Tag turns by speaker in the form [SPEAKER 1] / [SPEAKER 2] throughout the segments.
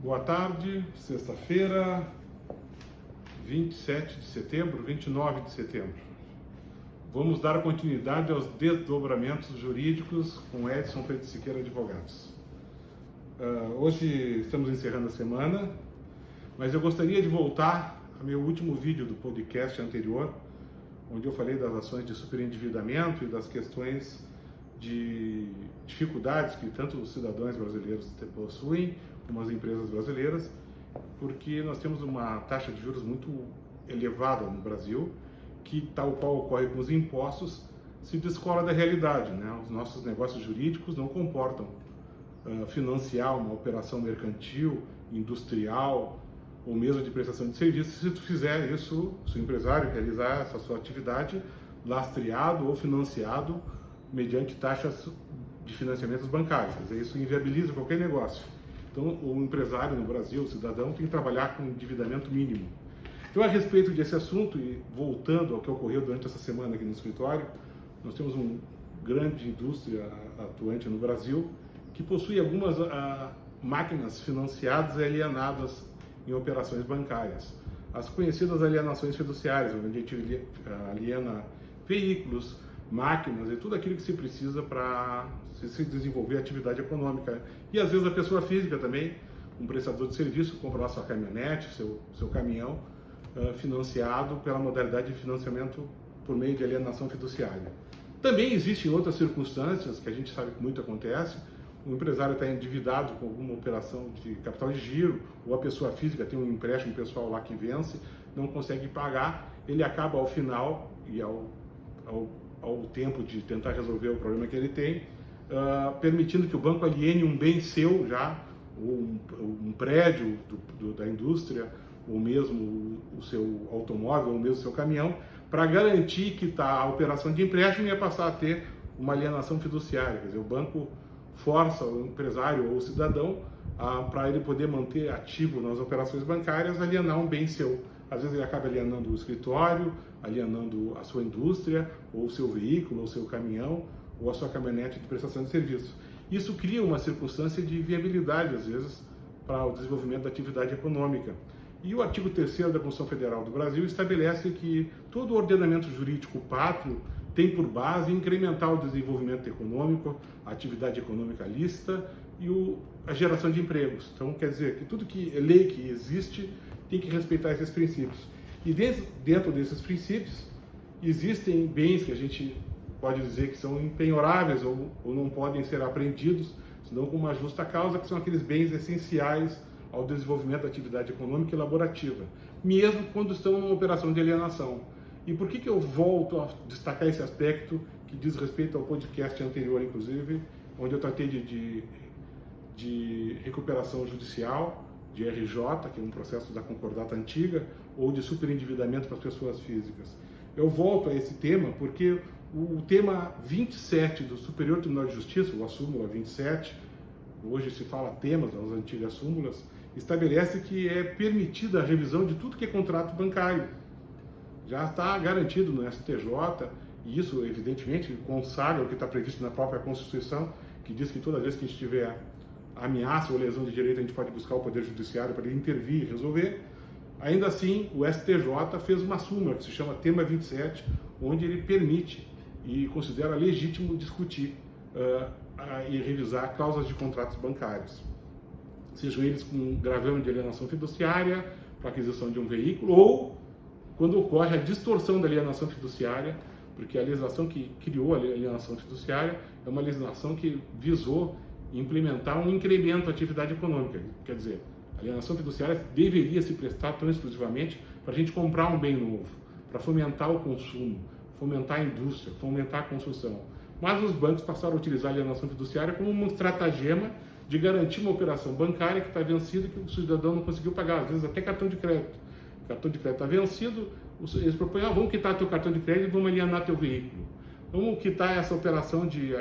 [SPEAKER 1] Boa tarde, sexta-feira, 27 de setembro, 29 de setembro. Vamos dar continuidade aos desdobramentos jurídicos com Edson Freitas Siqueira Advogados. Hoje estamos encerrando a semana, mas eu gostaria de voltar ao meu último vídeo do podcast anterior, onde eu falei das ações de superendividamento e das questões de dificuldades que tanto os cidadãos brasileiros possuem, como as empresas brasileiras, porque nós temos uma taxa de juros muito elevada no Brasil, que, tal qual ocorre com os impostos, se descola da realidade, né? Os nossos negócios jurídicos não comportam financiar uma operação mercantil, industrial, ou mesmo de prestação de serviços, se tu fizer isso, se o empresário realizar essa sua atividade lastreado ou financiado mediante taxas de financiamentos bancários. Quer dizer, isso inviabiliza qualquer negócio. Então, o empresário no Brasil, o cidadão, tem que trabalhar com endividamento mínimo. Então, a respeito desse assunto, e voltando ao que ocorreu durante essa semana aqui no escritório, nós temos uma grande indústria atuante no Brasil que possui algumas máquinas financiadas e alienadas em operações bancárias. As conhecidas alienações fiduciárias, onde a gente aliena veículos, máquinas e tudo aquilo que se precisa para se desenvolver atividade econômica. E às vezes a pessoa física também, um prestador de serviço, compra lá sua caminhonete, seu caminhão, financiado pela modalidade de financiamento por meio de alienação fiduciária. Também existem outras circunstâncias que a gente sabe que muito acontece. O empresário está endividado com alguma operação de capital de giro, ou a pessoa física tem um empréstimo pessoal lá que vence, não consegue pagar, ele acaba ao final e ao tempo de tentar resolver o problema que ele tem, permitindo que o banco aliene um bem seu já, ou um prédio da indústria, ou mesmo o seu automóvel, ou mesmo o seu caminhão, para garantir que a operação de empréstimo ia passar a ter uma alienação fiduciária. Quer dizer, o banco força o empresário ou o cidadão para ele poder manter ativo nas operações bancárias, alienar um bem seu. Às vezes ele acaba alienando o escritório, alienando a sua indústria, ou o seu veículo, ou o seu caminhão, ou a sua caminhonete de prestação de serviço. Isso cria uma circunstância de viabilidade, às vezes, para o desenvolvimento da atividade econômica. E o artigo 3º da Constituição Federal do Brasil estabelece que todo o ordenamento jurídico pátrio tem por base incrementar o desenvolvimento econômico, a atividade econômica lícita e a geração de empregos. Então, quer dizer que tudo que é lei que existe tem que respeitar esses princípios. E dentro desses princípios, existem bens que a gente pode dizer que são impenhoráveis ou não podem ser apreendidos, senão com uma justa causa, que são aqueles bens essenciais ao desenvolvimento da atividade econômica e laborativa, mesmo quando estão numa operação de alienação. E por que eu volto a destacar esse aspecto que diz respeito ao podcast anterior, inclusive, onde eu tratei de recuperação judicial, de RJ, que é um processo da concordata antiga, ou de superendividamento para as pessoas físicas. Eu volto a esse tema porque o tema 27 do Superior Tribunal de Justiça, ou a súmula 27, hoje se fala temas das antigas súmulas, estabelece que é permitida a revisão de tudo que é contrato bancário. Já está garantido no STJ, e isso, evidentemente, consagra o que está previsto na própria Constituição, que diz que toda vez que a gente tiver ameaça ou lesão de direito, a gente pode buscar o Poder Judiciário para ele intervir e resolver. Ainda assim, o STJ fez uma súmula que se chama Tema 27, onde ele permite e considera legítimo discutir e revisar causas de contratos bancários, sejam eles com gravame de alienação fiduciária para aquisição de um veículo, ou quando ocorre a distorção da alienação fiduciária, porque a legislação que criou a alienação fiduciária é uma legislação que visou implementar um incremento da atividade econômica. Quer dizer, a alienação fiduciária deveria se prestar tão exclusivamente para a gente comprar um bem novo, para fomentar o consumo, fomentar a indústria, fomentar a construção. Mas os bancos passaram a utilizar a alienação fiduciária como um estratagema de garantir uma operação bancária que está vencida e que o cidadão não conseguiu pagar, às vezes até cartão de crédito. O cartão de crédito está vencido, eles propõem, vamos quitar teu cartão de crédito e vamos alienar teu veículo. Vamos quitar essa operação de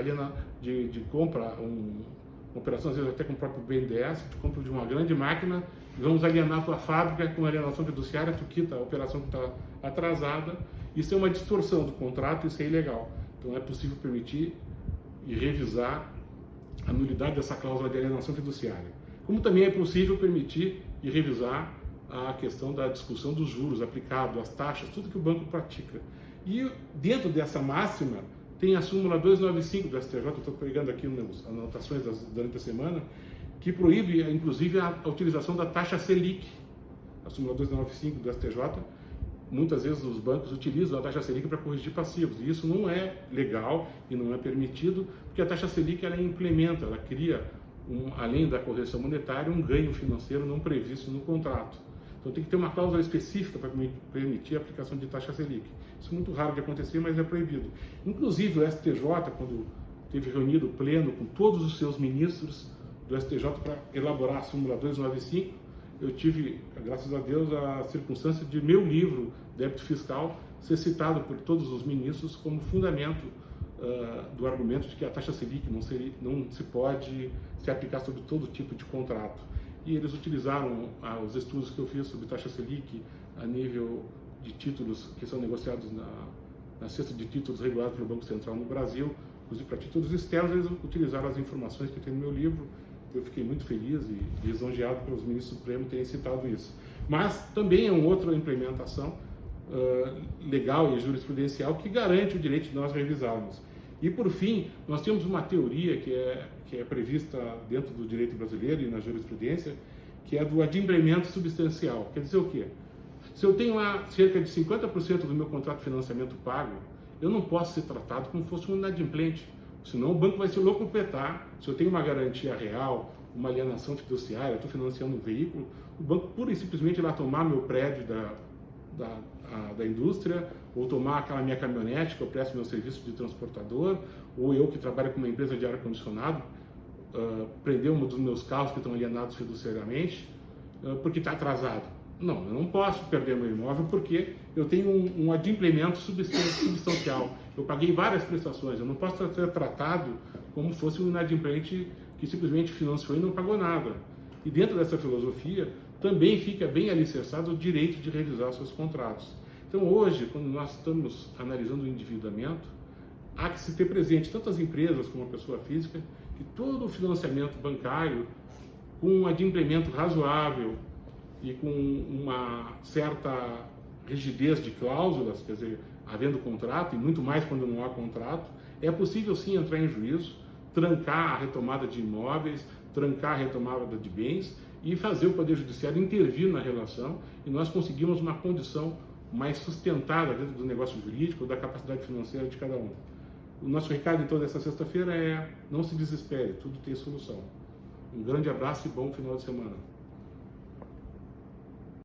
[SPEAKER 1] compra, uma operação às vezes até com o próprio BNDES, tu compra de uma grande máquina e vamos alienar a tua fábrica com alienação fiduciária, tu quita a operação que está atrasada. Isso é uma distorção do contrato, isso é ilegal. Então é possível permitir e revisar a nulidade dessa cláusula de alienação fiduciária. Como também é possível permitir e revisar a questão da discussão dos juros aplicados, as taxas, tudo que o banco pratica. E dentro dessa máxima tem a súmula 295 do STJ, eu estou pegando aqui nas anotações durante a semana, que proíbe, inclusive, a utilização da taxa Selic. A súmula 295 do STJ, muitas vezes os bancos utilizam a taxa Selic para corrigir passivos, e isso não é legal e não é permitido, porque a taxa Selic ela implementa, ela cria, além da correção monetária, um ganho financeiro não previsto no contrato. Então tem que ter uma cláusula específica para permitir a aplicação de taxa Selic. Isso é muito raro de acontecer, mas é proibido. Inclusive o STJ, quando teve reunido o pleno com todos os seus ministros do STJ para elaborar a súmula 295, eu tive, graças a Deus, a circunstância de meu livro, Débito Fiscal, ser citado por todos os ministros como fundamento do argumento de que a taxa Selic não se pode se aplicar sobre todo tipo de contrato. E eles utilizaram os estudos que eu fiz sobre taxa Selic a nível de títulos que são negociados na cesta de títulos regulados pelo Banco Central no Brasil, inclusive para títulos externos, eles utilizaram as informações que tem no meu livro. Eu fiquei muito feliz e lisonjeado pelos ministros do Supremo terem citado isso. Mas também é uma outra implementação legal e jurisprudencial que garante o direito de nós revisarmos. E, por fim, nós temos uma teoria que é prevista dentro do direito brasileiro e na jurisprudência, que é do adimplemento substancial. Quer dizer o quê? Se eu tenho cerca de 50% do meu contrato de financiamento pago, eu não posso ser tratado como se fosse um inadimplente. Senão o banco vai se locupletar. Se eu tenho uma garantia real, uma alienação fiduciária, estou financiando um veículo, o banco pura e simplesmente vai tomar meu prédio da indústria, ou tomar aquela minha caminhonete que eu presto meu serviço de transportador, ou eu que trabalho com uma empresa de ar-condicionado, prender um dos meus carros que estão alienados fiduciariamente, porque está atrasado. Não, eu não posso perder meu imóvel porque eu tenho um adimplemento substancial. Eu paguei várias prestações, eu não posso ser tratado como fosse um inadimplente que simplesmente financiou e não pagou nada. E dentro dessa filosofia também fica bem alicerçado o direito de revisar seus contratos. Então hoje, quando nós estamos analisando o endividamento, há que se ter presente, tanto as empresas como a pessoa física, que todo o financiamento bancário, com um adimplemento razoável e com uma certa rigidez de cláusulas, quer dizer, havendo contrato, e muito mais quando não há contrato, é possível sim entrar em juízo, trancar a retomada de imóveis, trancar a retomada de bens e fazer o Poder Judiciário intervir na relação, e nós conseguimos uma condição mais sustentada dentro do negócio jurídico, da capacidade financeira de cada um. O nosso recado, então, dessa sexta-feira é: não se desespere, tudo tem solução. Um grande abraço e bom final de semana.